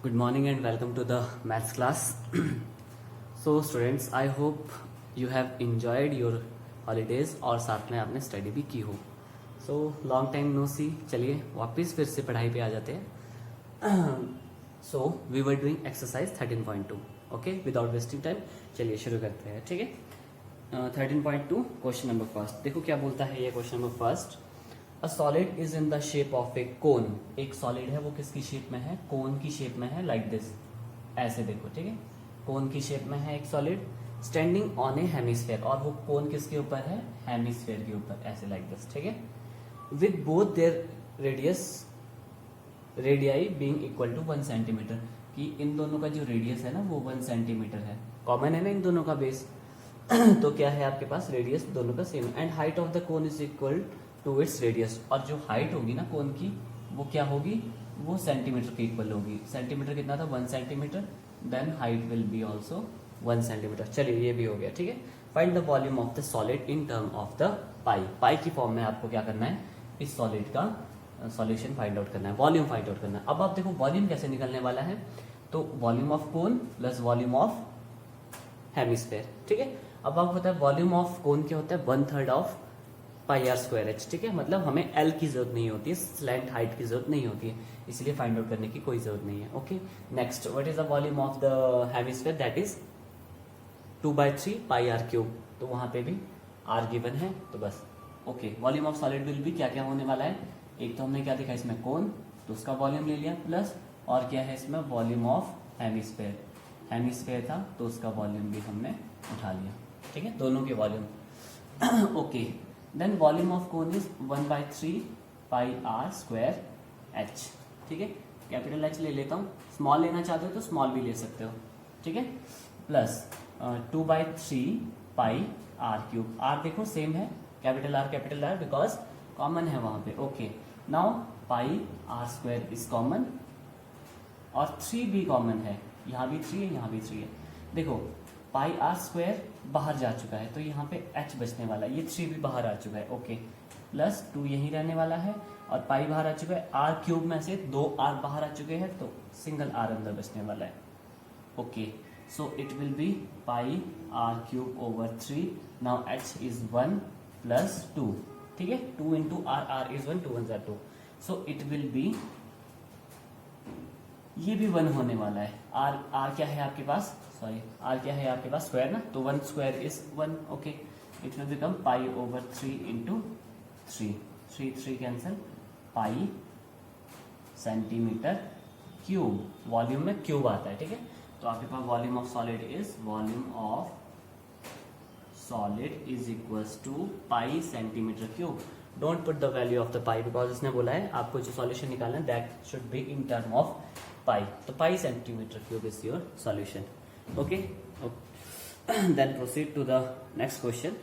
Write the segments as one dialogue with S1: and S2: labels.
S1: Good morning and welcome to the maths class. So students, I hope you have enjoyed your holidays और साथ में आपने study भी की हो. So long time no see. चलिए वापस फिर से पढ़ाई पे आ जाते हैं. So we were doing exercise 13.2. Okay, without wasting time, चलिए शुरू करते हैं. ठीक है. 13.2 क्वेश्चन नंबर फर्स्ट. देखो क्या बोलता है ये question number first. A solid is in the shape of a cone. एक सॉलिड है वो किसकी शेप में है? कोन की शेप में है. लाइक दिस, ऐसे देखो. ठीक है, कोन की शेप में है एक solid standing on A hemisphere. और वो कोन किसके ऊपर है? हेमिस्फेयर के ऊपर, ऐसे लाइक दिस. ठीक है, with both their radii being equal to 1 centimetre. कि इन दोनों का जो रेडियस है ना वो 1 सेंटीमीटर है. कॉमन है ना इन दोनों का बेस. तो क्या है आपके पास? रेडियस दोनों का same. And height of the cone is equal to its radius. और जो हाइट होगी ना कोन की वो क्या होगी? वो सेंटीमीटर के इक्वल होगी. सेंटीमीटर कितना था? 1 centimetre. Then height will be also 1 centimetre. चलिए ये भी हो गया. ठीक है, find the volume of the solid in term of the pi. Pi की फॉर्म में आपको क्या करना है? इस सॉलिड का सॉल्यूशन फाइंड आउट करना है, वॉल्यूम फाइंड आउट करना है. अब आप देखो वॉल्यूम कैसे निकलने वाला है. तो volume of cone plus volume of hemisphere. ठीक है, अब आपको पता है वॉल्यूम ऑफ कोन क्या होता है? 1/3 of pi are square h. ठीक है, मतलब हमें एल की जरूरत नहीं होती है, स्लैंट हाइट की जरूरत नहीं होती है, इसलिए फाइंड आउट करने की कोई जरूरत नहीं है. Okay, next, what is the volume of the hemisphere? That is 2/3 pi are cube. तो वहां पे भी आर गिवन है, तो बस. Okay, volume of solid will भी क्या क्या होने वाला है? एक तो हमने क्या देखा इसमें कोन, तो उसका वॉल्यूम ले लिया, प्लस और क्या है इसमें? Volume of hemisphere. हेमिस्फेयर था तो उसका वॉल्यूम भी हमने उठा लिया. ठीक है, दोनों के volume. Okay, then volume of cone is 1/3 pi are square h. ठीक है, कैपिटल एच ले लेता हूँ. स्मॉल लेना चाहते हो तो स्मॉल भी ले सकते हो. ठीक है, plus 2/3 pi are cube. R देखो सेम है, कैपिटल आर बिकॉज कॉमन है वहां पे. Okay, now pi are square is common और 3 भी कॉमन है. यहाँ भी 3 है, यहाँ भी 3 है. देखो पाई आर स्क्वायर बाहर जा चुका है तो यहाँ पे h बचने वाला है. ये 3 भी बाहर आ चुका है. ओके, प्लस 2 यहीं रहने वाला है और पाई बाहर आ चुका है. आर क्यूब में से 2 आर बाहर आ चुके हैं तो सिंगल आर अंदर बचने वाला है. Okay, so it will be pi are cube over 3. Now h is 1 plus 2. ठीक है, 2 into r, r is 1, 2 1 2. So it will be, ये भी 1 होने वाला है. आर क्या है आपके पास? सॉरी, आर क्या है आपके पास? स्क्वायर ना, तो 1 square is 1. Okay, it will become pi over 3 into 3 cancel. Pi centimetre cube. Volume में क्यूब आता है. ठीक है, तो आपके पास volume of solid is, volume of solid is equals to pi centimetre cube. Don't put the value of the pi because इसने बोला है आपको जो सॉल्यूशन निकालना है that should be in term of pi. तो pi centimetre cube is your solution. Okay, then proceed to the next question.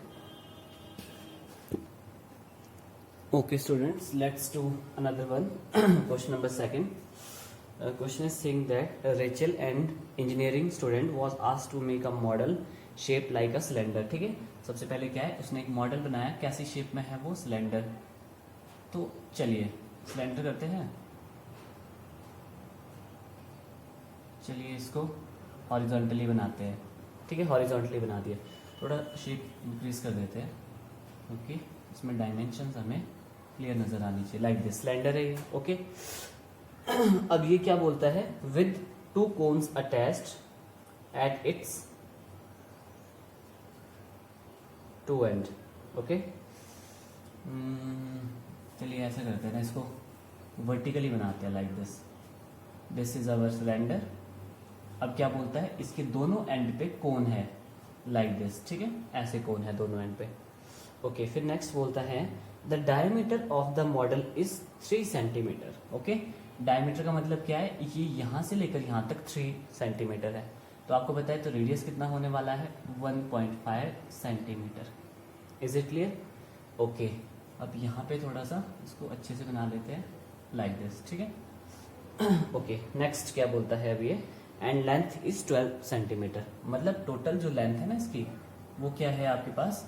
S1: Okay students, let's do another one. Question number 2. Question is saying that Rachel and engineering student was asked to make a model shaped like a cylinder. ठीक है, सबसे पहले क्या है, उसने एक model बनाया. कैसी शेप में है वो? सिलेंडर. तो चलिए सिलेंडर करते हैं. चलिए इसको हॉरिजॉन्टली बनाते हैं. ठीक है, हॉरिजॉन्टली बना दिया. थोड़ा शेप इंक्रीज कर देते हैं. ओके, इसमें डायमेंशंस हमें क्लियर नजर आनी चाहिए. लाइक दिस सिलेंडर है ये. ओके, अब ये क्या बोलता है? With 2 cones attached at its 2 end. Okay, चलिए ऐसा करते हैं ना, इसको वर्टिकली बनाते हैं. Like this, this is our cylinder. अब क्या बोलता है? इसके दोनों एंड पे कोन है. Like this. ठीक है, ऐसे कोन है दोनों एंड पे. ओके, फिर नेक्स्ट बोलता है the diameter of the model is 3 centimetre. Okay, diameter का मतलब क्या है? ये यहां से लेकर यहां तक 3 सेंटीमीटर है. तो आपको पता है तो रेडियस कितना होने वाला है? 1.5 centimetre. Is it clear? Okay, अब यहाँ पे थोड़ा सा इसको अच्छे से बना लेते हैं. Like this. ठीक है, ओके, नेक्स्ट क्या बोलता है अब ये? And length is 12 centimetre. मतलब टोटल जो लेंथ है ना इसकी वो क्या है आपके पास?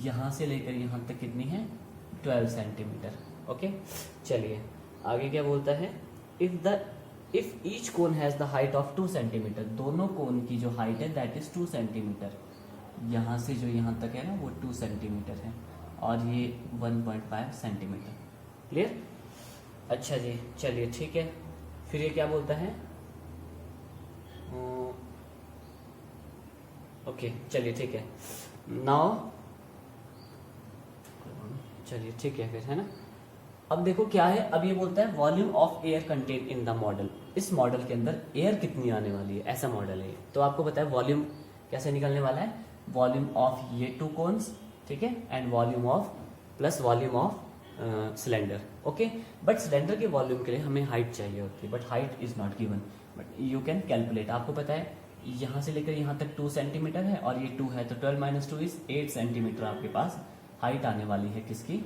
S1: यहां से लेकर यहां तक कितनी है? 12 सेंटीमीटर. ओके, चलिए आगे क्या बोलता है? If the if each cone has the height of 2 centimetre, दोनों कोन की जो हाइट है दैट इज 2 सेंटीमीटर, यहाँ से जो यहाँ तक है ना वो 2 सेंटीमीटर है और ये 1.5 सेंटीमीटर। क्लियर? अच्छा जी, चलिए ठीक है। फिर ये क्या बोलता है? ओके चलिए ठीक है। नाउ चलिए ठीक है फिर, है ना। अब देखो क्या है, अब ये बोलता है volume of air contain in the model, इस मॉडल के अंदर एयर कितनी आने वाली है, ऐसा मॉडल है। तो आपको पता है वॉल्यूम कैसे निकलने वाला है, वॉल्यूम ऑफ ये 2 कोन्स, ठीक है, and volume of plus volume of cylinder. Okay, but cylinder के वॉल्यूम के लिए हमें हाइट चाहिए होती है, but height is not given, but you can calculate. आपको पता है यहाँ से लेकर यहाँ तक 2 सेंटीमीटर है और ये 2 है, तो 12 माइनस 2 इज 8 सेंटीमीटर आपके पास हाइट आने वाली है किसकी,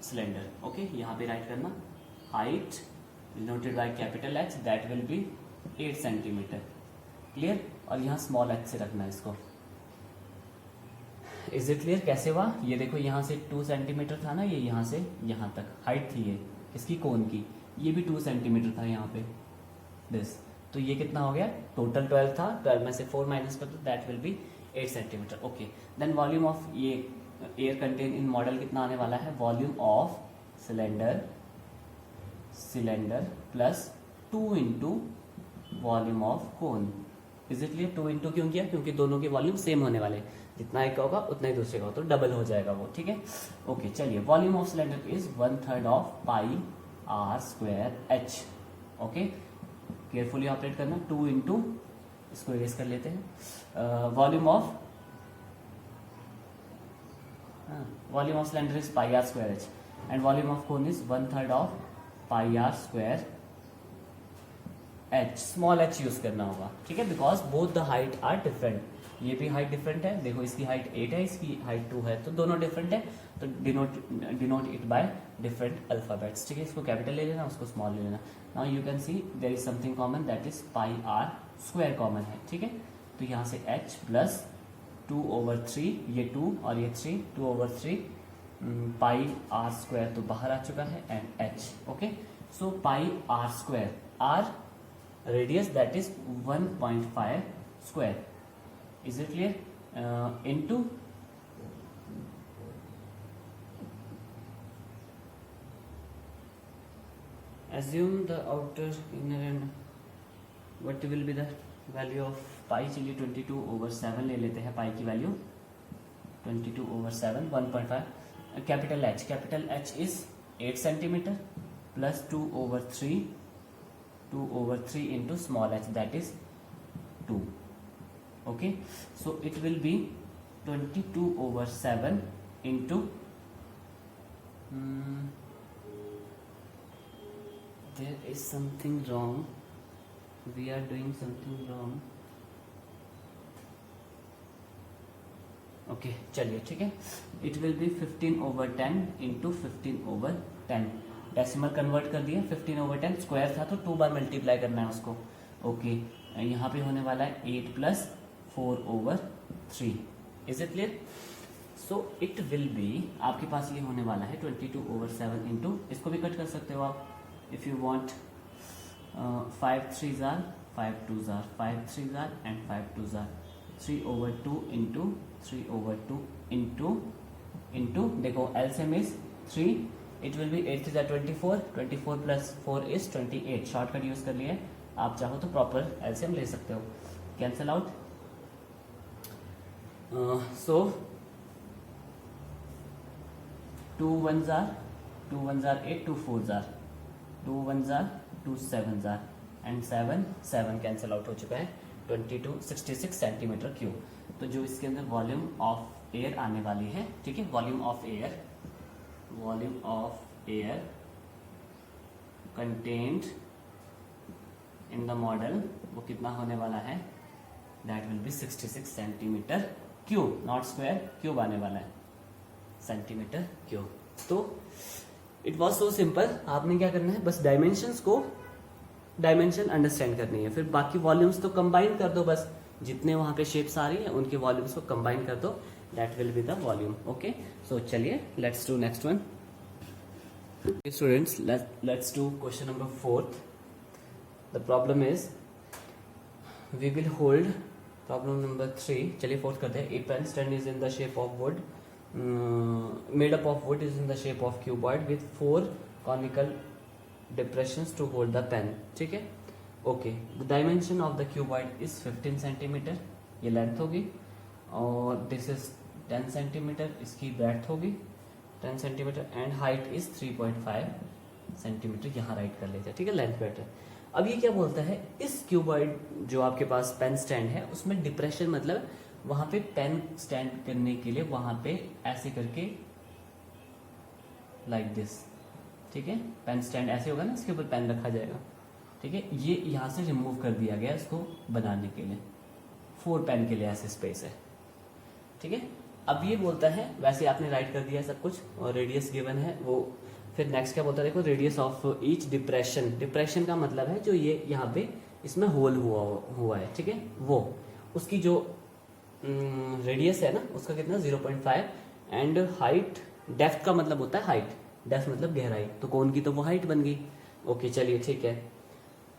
S1: सिलेंडर। ओके, यहाँ पे राइट करना, height denoted by capital H that will be 8 centimetre. Clear? और यहाँ स्मॉल h से रखना है इसको। Is it clear? कैसे हुआ ये देखो, यहाँ से 2 सेंटीमीटर था ना, ये यहाँ से यहाँ तक हाइट थी ये इसकी कोन की, ये भी 2 सेंटीमीटर था यहाँ पे दिस, तो ये कितना हो गया, टोटल 12 था, 12 में से 4 माइनस कर दो that will be 8 centimetre. Okay, then volume of ये एयर कंटेन इन मॉडल कितना आने वाला है, volume of cylinder plus 2 into volume of cone. Is it clear? 2 into क्यों किया, क्योंकि दोनों के वॉल्यूम सेम होने वाले, जितना एक का होगा उतना ही दूसरे का होगा, तो डबल हो जाएगा वो। ठीक है, ओके चलिए, volume of cylinder is 1/3 of pi are square h. Okay, carefully operate करना, 2 इंटू, इसको इरेज कर लेते हैं, volume of cylinder is pi are square h and volume of cone is 1/3 of pi are square h. Small h use करना होगा, ठीक है, because both the height are different. ये भी हाइट डिफरेंट है, देखो इसकी हाइट 8 है, इसकी हाइट 2 है, तो दोनों डिफरेंट है, तो denote it by different alphabets. ठीक है, इसको कैपिटल ले लेना, उसको स्मॉल ले लेना। Now you can see there is something common that is pi are square common है। ठीक है, तो यहाँ से h प्लस 2/3, ये 2 और ये 3, 2/3 पाई आर स्क्वायर तो बाहर आ चुका है and h। Okay, so pi are square, r radius that is 1.5 square. Is it clear? Into assume the outer inner and what will be the value of pi, चलिए 22/7 ले लेते हैं, पाई की value 22/7, 1.5। Capital H is 8 centimetre plus 2/3 into small h that is 2। Okay, so it will be 22/7 into there is something wrong, we are doing something wrong। okay, चलिए ठीक है, it will be 15/10 into 15/10। Decimal convert कर दिया, 15/10 square था तो 2 बार multiply करना है उसको। ओके, यहाँ पे होने वाला है 8 plus 4/3। Is it clear? So it will B, आपके पास ये होने वाला है 22/7 इंटू, इसको भी कट कर सकते हो आप if you want, 5 3s are 5 2s are 5 3s are and 5 2s are 3/2 into 3/2 into देखो LCM is 3, it will be 8 3s are 24 plus 4 is 28। Shortcut use कर लिए, आप चाहो तो प्रॉपर एलसीएम ले सकते हो, cancel out. So 2 1s are 8, 2 4s are 2 1s are 2 7s are and 7 cancel out हो चुका है, 66 सेंटीमीटर क्यूब। तो जो इसके अंदर वॉल्यूम ऑफ एयर आने वाली है, ठीक है, volume of air contained in the model, वो कितना होने वाला है, that will B 66 centimetre cube, not square, cube आने वाला है, सेंटीमीटर क्यूब। तो इट वॉज सो सिंपल, आपने क्या करना है, बस डायमेंशन अंडरस्टैंड करनी है, फिर बाकी वॉल्यूम्स तो कंबाइन कर दो, बस जितने वहां पे शेप्स आ रही है उनके वॉल्यूम्स को कंबाइन कर दो, that will be the volume. Okay, so चलिए let's do next one. Students, let's do question number 4. The problem is we will hold problem number 3. चलिए 4 करते हैं. A pen stand is in the shape of wood, made up of wood, is in the shape of cuboid with 4 conical depressions to hold the pen. ठीक है. Okay. The dimension of the cuboid is 15 centimeter. ये length होगी और this is 10 centimeter. इसकी breadth होगी 10 centimetre and height is 3.5 centimetre. यहाँ right कर लेते हैं. ठीक है, लेंथ बेटर. अब ये क्या बोलता है, इस क्यूबॉइड जो आपके पास पेन स्टैंड है उसमें डिप्रेशन मतलब वहां पे पेन स्टैंड करने के लिए वहां पे ऐसे करके लाइक दिस. ठीक है, पेन स्टैंड ऐसे होगा ना, इसके ऊपर पेन रखा जाएगा. ठीक है, ये यहाँ से रिमूव कर दिया गया इसको बनाने के लिए. 4 पेन के लिए ऐसे स्पेस है. ठीक है, अब ये बोलता है, वैसे आपने राइट कर दिया सब कुछ और रेडियस गिवन है वो. फिर नेक्स्ट क्या बोलता है, देखो radius of each depression. Depression का मतलब है जो ये यहाँ पे इसमें होल हुआ है. ठीक है, वो उसकी जो रेडियस है ना उसका कितना 0.5 एंड हाइट. डेप्थ का मतलब होता है हाइट, डेप्थ मतलब गहराई. तो कौन की तो वो हाइट बन गई. ओके चलिए ठीक है,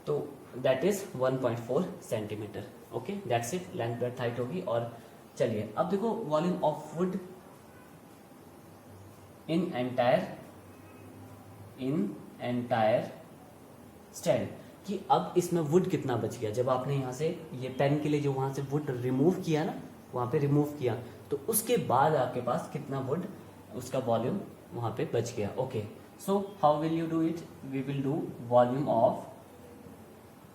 S1: तो that is 1.4 centimetre. Okay that's it. Length breadth height होगी. और चलिए अब देखो volume of would in entire stand कि अब इसमें वुड कितना बच गया. जब आपने यहाँ से ये पेन के लिए जो वहां से वुड रिमूव किया ना, वहां पे रिमूव किया तो उसके बाद आपके पास कितना वुड उसका वॉल्यूम वहां पे बच गया. Okay so how will you do it. We will do volume of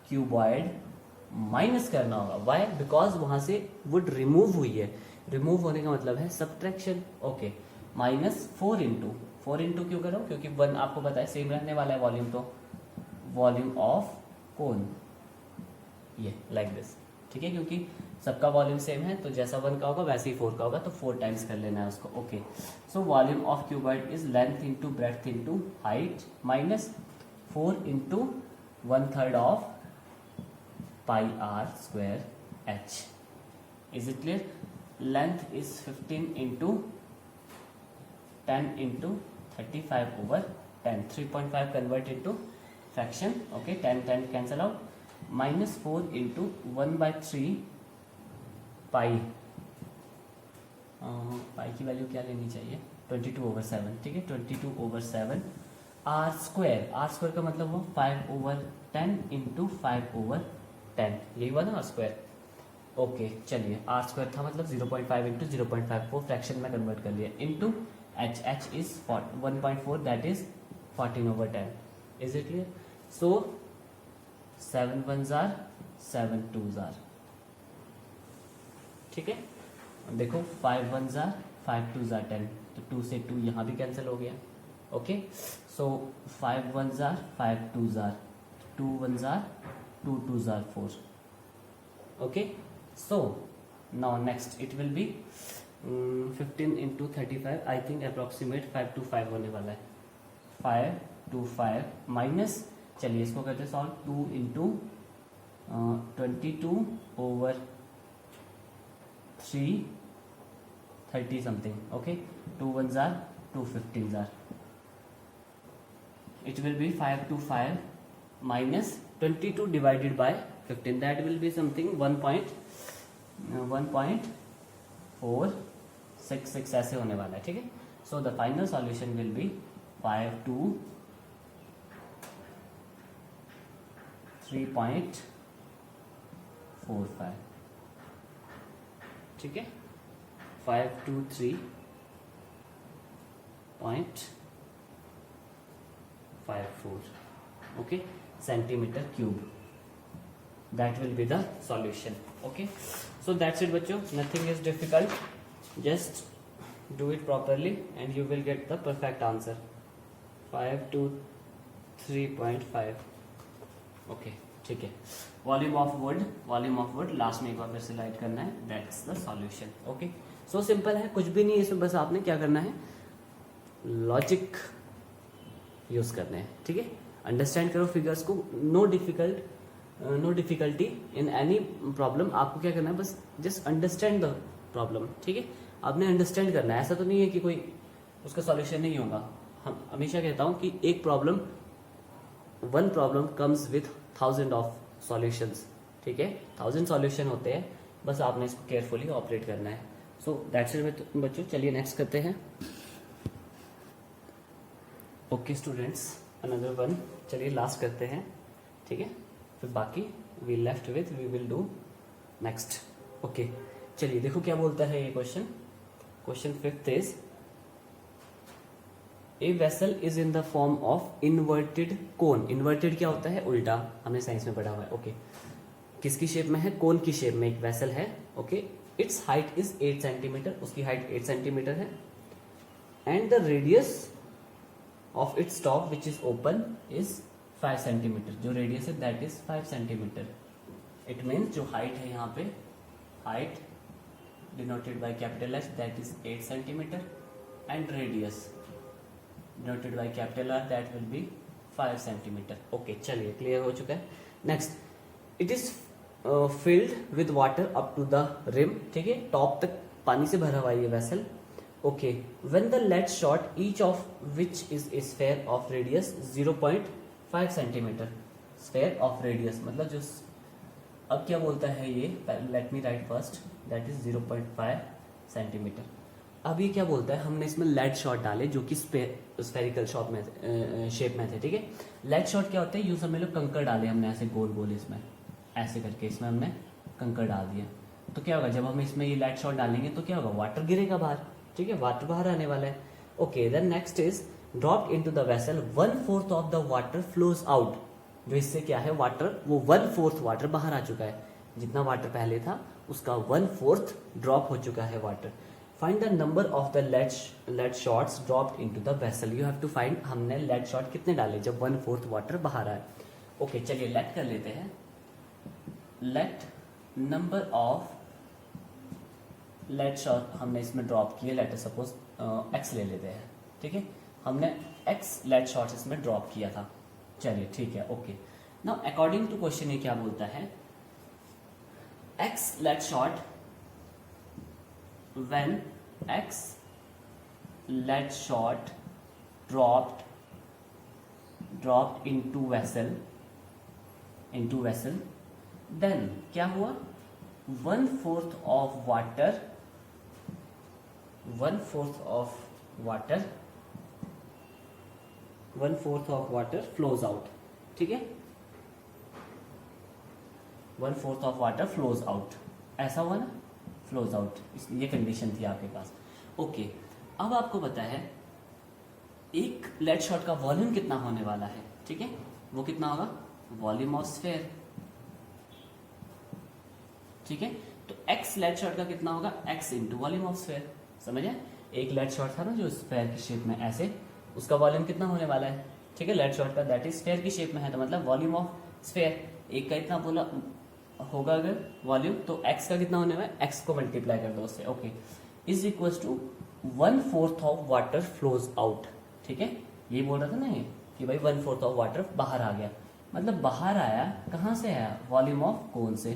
S1: cuboid minus करना होगा. वाई, बिकॉज वहां से वुड रिमूव हुई है. रिमूव होने का मतलब है सब्ट्रैक्शन. ओके माइनस 4 इंटू क्यों करो, क्योंकि 1 आपको पता है सेम रहने वाला है वॉल्यूम. तो वॉल्यूम ऑफ कोन ये लाइक दिस. ठीक है, क्योंकि सबका वॉल्यूम सेम है तो जैसा 1 का होगा वैसे ही 4 का होगा, तो 4 टाइम्स कर लेना है उसको. Okay so volume of cuboid is length into breadth into height minus 4 into 1/3 of pi r square h. Is it clear? Length is 15 into 10 into 35 over 10. 3.5 convert into fraction. Okay, 10 cancel out. Minus 4 into 1/3 pi. pi की value क्या लेनी चाहिए, 22/7. ठीक है, 22/7 r square. r square का मतलब वो 5/10 into 5/10. यही हुआ ना आर स्क्वायर. ओके चलिए, आर स्क्वायर था मतलब 0.5 इंटू 0.5 को फ्रैक्शन में कन्वर्ट कर लिया into H. H is 1.4 that is 14/10. Is it clear. So 7 1s are 7 2s are. ठीक है, देखो 5 1s are 5 2s are 10. तो 2 से 2 यहाँ भी कैंसिल हो गया. Okay so 5 1s are 5 2s are 2 1s are 2 2s are 4. Okay, so now next it will be 15 into 35. I think approximate 5 to 5 होने वाला है. 5 to 5 माइनस, चलिए इसको करते हैं solve. 2 into 22/3 30 something. Okay, 2 1s are 2 15s are. It will be 5 to 5 minus 22 divided by 15. That will be something 1.466 ऐसे होने वाला है. ठीक है, so the final solution will be 5 to 3.45. ठीक है, 5 to 3.54. okay, centimeter cube. That will be the solution. Okay, so that's it बच्चों. Nothing is difficult, just do it properly and you will get the perfect answer. 5 to 3.5. okay, ठीक है. Volume of would last में एक बार फिर से right करना है. That's the solution. Okay, so simple है, कुछ भी नहीं है इसमें, बस आपने क्या करना है, लॉजिक यूज करने हैं. ठीक है, अंडरस्टैंड करो फिगर्स को. No difficulty in any problem. आपको क्या करना है, बस जस्ट अंडरस्टैंड द प्रॉब्लम. ठीक है, आपने अंडरस्टैंड करना है. ऐसा तो नहीं है कि कोई उसका सॉल्यूशन नहीं होगा. हम हमेशा कहता हूँ कि एक problem, one problem comes with 1000 of solutions, ठीक है, 1000 सॉल्यूशन होते हैं, बस आपने इसको केयरफुली ऑपरेट करना है। सो दैट्स इट बच्चों, चलिए नेक्स्ट करते हैं। ओके स्टूडेंट्स, अनदर वन, चलिए लास्ट करते हैं, ठीक है, फिर बाकी we left with we will do next. Okay चलिए देखो क्या बोलता है ये question. Question 5th is a vessel is in the form of inverted cone. Inverted क्या होता है? उल्टा, हमने साइंस में पढ़ा हुआ है। ओके किसकी शेप में है? कोन की शेप में एक वेसल है। Okay it's height is 8 centimetre, उसकी हाइट 8 सेंटीमीटर है, and the radius of its top which is open is 5 centimetre. जो रेडियस है that is 5 centimetre. It means जो हाइट है यहाँ पे, height denoted by capital H that is 8 centimetre, and radius denoted by capital R that will B 5 centimetre. Okay चलिए clear हो चुका है। Next, it is filled with water up to the rim, ठीक है, top तक पानी से भरा हुआ ये vessel. Okay when the lead shot each of which is a sphere of radius 0.5 centimetre. Sphere of radius मतलब जो, अब क्या बोलता है ये, let me write first, that is 0.5 centimetre. अब ये क्या बोलता है, हमने इसमें लेड शॉट डाले जो कि स्फेरिकल शॉट में शेप में थे, ठीक है। लेड शॉट क्या होता है, यूं समझ लो कंकर डाले हमने ऐसे गोल गोल, इसमें ऐसे करके इसमें हमने कंकर डाल दिया, तो क्या होगा जब हम इसमें ये लेड शॉट डालेंगे तो क्या होगा, वाटर गिरेगा बाहर, ठीक है, वाटर बाहर आने वाला है। Okay then next is dropped into the vessel 1/4 of the water flows out. जो इससे क्या है, वाटर, वो 1/4 वाटर बाहर आ चुका है, जितना वाटर पहले था उसका 1/4 ड्रॉप हो चुका है water. Find the number of the lead shots dropped into the vessel. You have to find, हमने लेड शॉट कितने डाले जब 1/4 वाटर बाहर आए। ओके चलिए लेट कर लेते हैं, let number of lead shot हमने इसमें ड्रॉप किए, लेट सपोज एक्स ले लेते हैं, ठीक है, हमने एक्स लेड शॉट्स इसमें ड्रॉप किया था। चलिए ठीक है। Okay now according to question ये क्या बोलता है, x lead shot when x lead shot dropped into vessel then क्या हुआ, 1/4 of water 1/4 of water flows out, ठीक है, 1/4 of water flows out, ऐसा हुआ ना, फ्लोज आउट, ये कंडीशन थी आपके पास। ओके अब आपको पता है एक लेड शॉट का वॉल्यूम कितना होने वाला है, ठीक है, वो कितना होगा, वॉल्यूम ऑफ स्फेयर, ठीक है, तो एक्स लेड शॉट का कितना होगा, x into volume of sphere. समझे, एक लेड शॉट था ना जो स्फेयर की शेप में ऐसे, उसका वॉल्यूम कितना होने वाला है, ठीक है, लेड शॉट का दैट इज स्फेयर की शेप में है, तो मतलब वॉल्यूम ऑफ स्फेयर, एक का इतना बोला होगा अगर वॉल्यूम, तो x का कितना होने वाला है, x को मल्टीप्लाई कर दो उससे। Okay is equal to 1/4 of water flows out, ठीक है, ये बोल रहा था ना ये कि भाई 1/4 ऑफ वाटर बाहर आ गया, मतलब बाहर आया, कहाँ से आया, वॉल्यूम ऑफ कोन से,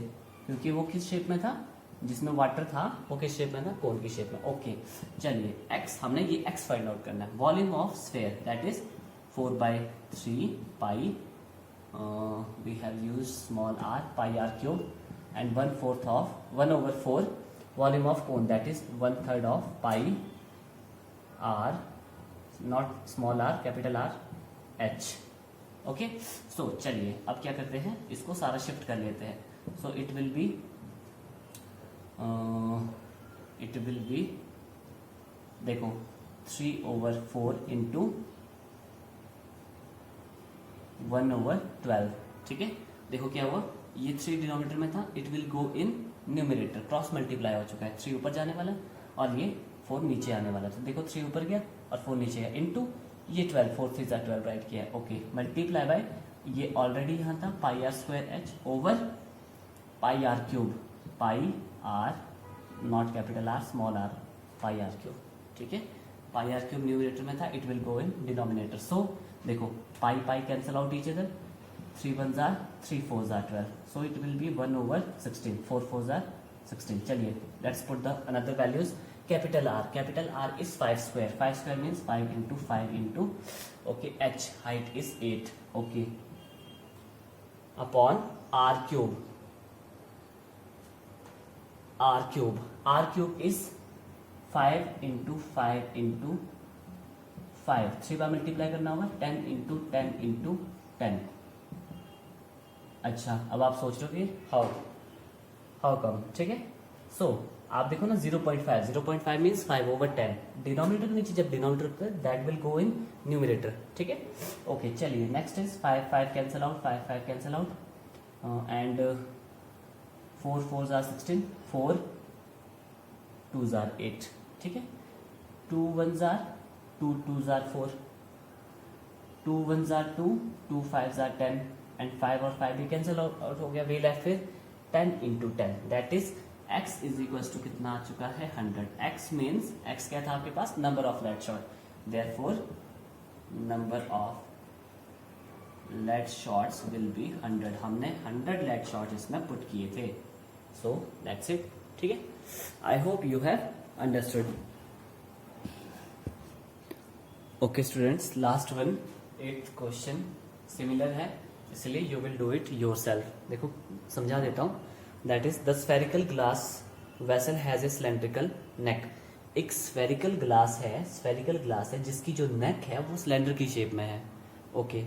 S1: क्योंकि वो किस शेप में था, जिसमें वाटर था वो किस शेप में था, कोन की शेप में। ओके चलिए x, हमने ये x फाइंड आउट करना है, volume of sphere that is 4/3 pi, we have used small r, pi r cube, and 1/4 of 1/4 volume of cone that is 1/3 of pi r, not small r, capital R h। Okay so चलिए अब क्या करते हैं, इसको सारा shift कर लेते हैं। सो इट विल बी देखो 3/4 इंटू 1/12, ठीक है, देखो क्या हुआ, ये 3 डिनोमिनेटर में था, it will go in numerator, cross multiply हो चुका है, 3 ऊपर जाने वाला और ये 4 नीचे आने वाला, तो देखो 3 ऊपर गया और 4 नीचे गया, इनटू ये 12, 4 3 12 राइट किया है। ओके मल्टीप्लाई बाय, ये ऑलरेडी यहाँ था pi are square H over pi are cube, pi R not capital R, small R, pi are cube, ठीक है, पाई आर क्यूब न्यूमरेटर में था, it will go in denominator. So देखो pi pi cancel out each other, 3 1s are 3 4s are 12, so it will be 1/16, 4 4s are 16। चलिए let's put the another values, capital R is 5 square, 5 square means 5 into okay, H height is 8 okay, upon R cube is 5 into 5 into 5, 3 बार multiply करना होगा, 10 into 10 into 10। अच्छा, अब आप सोच रहे हो कि हाउ कम, ठीक है। सो आप देखो ना 0.5 मीन्स 5/10, डिनोमिनेटर के नीचे जब डिनोमिनेटर होता है that will go in numerator, ठीक है। ओके चलिए next is 5 cancel out, 5 cancel out, and 4 4 jar 16, 4 2 jar 8, ठीक है। 2 1 jar 2, 2 jar 4, 2 1 jar 2, 2 5 jar 10, and 5 और 5 भी कैंसिल आउट हो गया, वी लेफ्ट फिर 10 into 10, that is x is equal to कितना आ चुका है 100। x मीन्स x क्या था आपके पास, number of let shot, therefore number of let shots will be 100। हमने 100 लेट शॉट इसमें पुट किए थे, सो दैट्स इट, ठीक है। I hope you have understood. Okay students, last one 8th question similar है, इसलिए you will do it yourself. देखो समझा देता हूँ, that is the spherical glass vessel has a cylindrical neck. एक स्फेरिकल ग्लास है जिसकी जो नेक है वो सिलेंडर की शेप में है, ओके।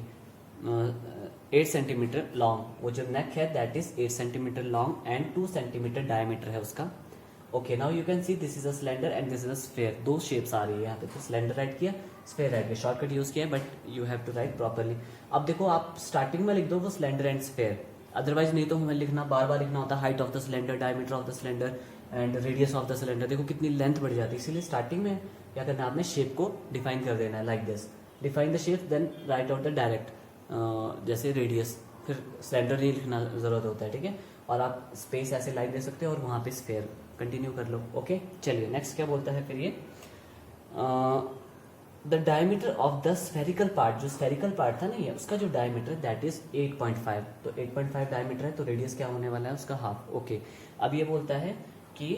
S1: 8 सेंटीमीटर लॉन्ग, वो जो नेक है that is 8 centimetre long and 2 centimetre diameter है उसका, okay. Now you can see this is a cylinder and this is a sphere, दो शेप्स आ रही है यहाँ पे, तो सिलेंडर राइट किया, स्फेयर राइट किया, शॉर्टकट यूज किया, but you have to write properly. अब देखो आप स्टार्टिंग में लिख दो वो सिलेंडर एंड स्फेयर, अदरवाइज नहीं तो हमें लिखना बार बार लिखना होता है height of the cylinder, diameter of the cylinder and radius of the cylinder, देखो कितनी लेंथ बढ़ जाती है। इसीलिए स्टार्टिंग में क्या करना है, आपने शेप को डिफाइन कर देना है, like this, define the shape then write out the direct, जैसे रेडियस, फिर सिलेंडर नहीं लिखना जरूरत होता है, ठीक है। और आप स्पेस ऐसे लाइन दे सकते हो और वहां पे स्फेयर कंटिन्यू कर लो, ओके। चलिए नेक्स्ट क्या बोलता है फिर ये, the diameter of the spherical part, जो स्फेरिकल पार्ट था ना ये, उसका जो डायमीटर दैट इज 8.5, तो 8.5 डायमीटर है, तो रेडियस क्या होने वाला है उसका हाफ, ओके। अब ये बोलता है कि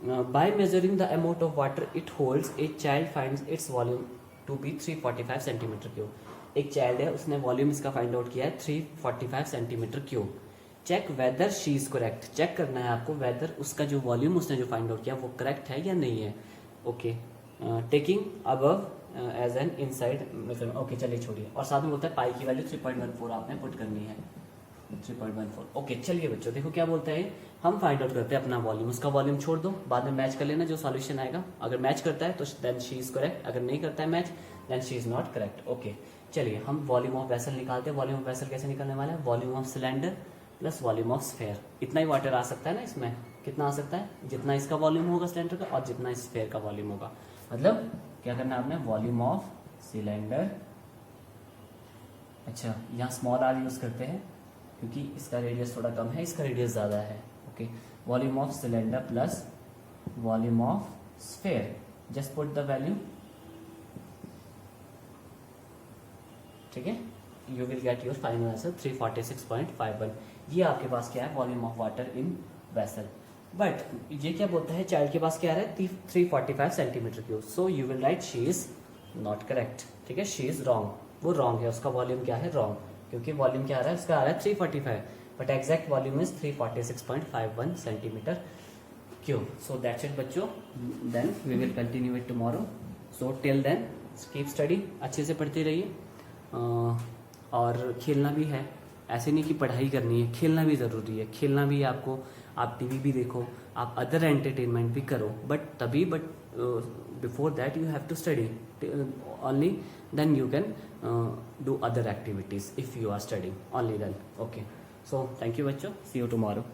S1: by measuring the amount of water it holds a child finds its volume to be 345 centimetre cube. एक चाइल्ड है, उसने वॉल्यूम इसका फाइंड आउट किया है 345 centimetre cube. Check whether she is correct, check करना है आपको वेदर उसका जो वॉल्यूम उसने जो फाइंड आउट किया वो करेक्ट है या नहीं है, okay. Taking above as an inside measurement, okay चलिए छोड़िए। और साथ में बोलता है पाई की वैल्यू 3.14 आपने पुट करनी है, 3.14, ओके। चलिए बच्चों देखो क्या बोलता है, हम फाइंड आउट करते हैं अपना वॉल्यूम, उसका वॉल्यूम छोड़ दो, बाद में मैच कर लेना जो सॉल्यूशन आएगा, अगर मैच करता है तो देन शी इज करेक्ट, अगर नहीं करता है match then she is not correct, okay. चलिए हम वॉल्यूम ऑफ वेसल निकालते हैं। वॉल्यूम ऑफ वेसल कैसे निकलने वाला है, volume of cylinder plus volume of sphere, इतना ही वाटर आ सकता है ना इसमें, कितना आ सकता है, जितना इसका वॉल्यूम होगा सिलेंडर का और जितना स्फेयर का वॉल्यूम होगा, मतलब क्या करना है आपने, वॉल्यूम ऑफ सिलेंडर, अच्छा यहाँ स्मॉल आर यूज करते हैं क्योंकि इसका रेडियस थोड़ा कम है, इसका रेडियस ज्यादा है, okay. Volume of cylinder plus volume of sphere, just put the value, ठीक है, you will get your final answer 346.51। ये आपके पास क्या है, volume of water in vessel. But ये क्या बोलता है, चाइल्ड के पास क्या आ रहा है 345 centimetre cube, so you will write she is not correct, ठीक है, शी इज रॉन्ग, वो रॉन्ग है, उसका वॉल्यूम क्या है रॉन्ग, क्योंकि वॉल्यूम क्या आ रहा है, उसका आ रहा है 345, but exact volume is 346.51 centimetre cube. So that's it बच्चों, then we will continue it tomorrow, so till then keep study, अच्छे से पढ़ते रहिए, और खेलना भी है, ऐसे नहीं कि पढ़ाई करनी है, खेलना भी ज़रूरी है, खेलना भी आपको, आप टीवी भी देखो, आप अदर एंटरटेनमेंट भी करो, but before that you have to study only, then you can do other activities if you are studying only then, okay. So thank you बच्चों, सी यू टुमारो।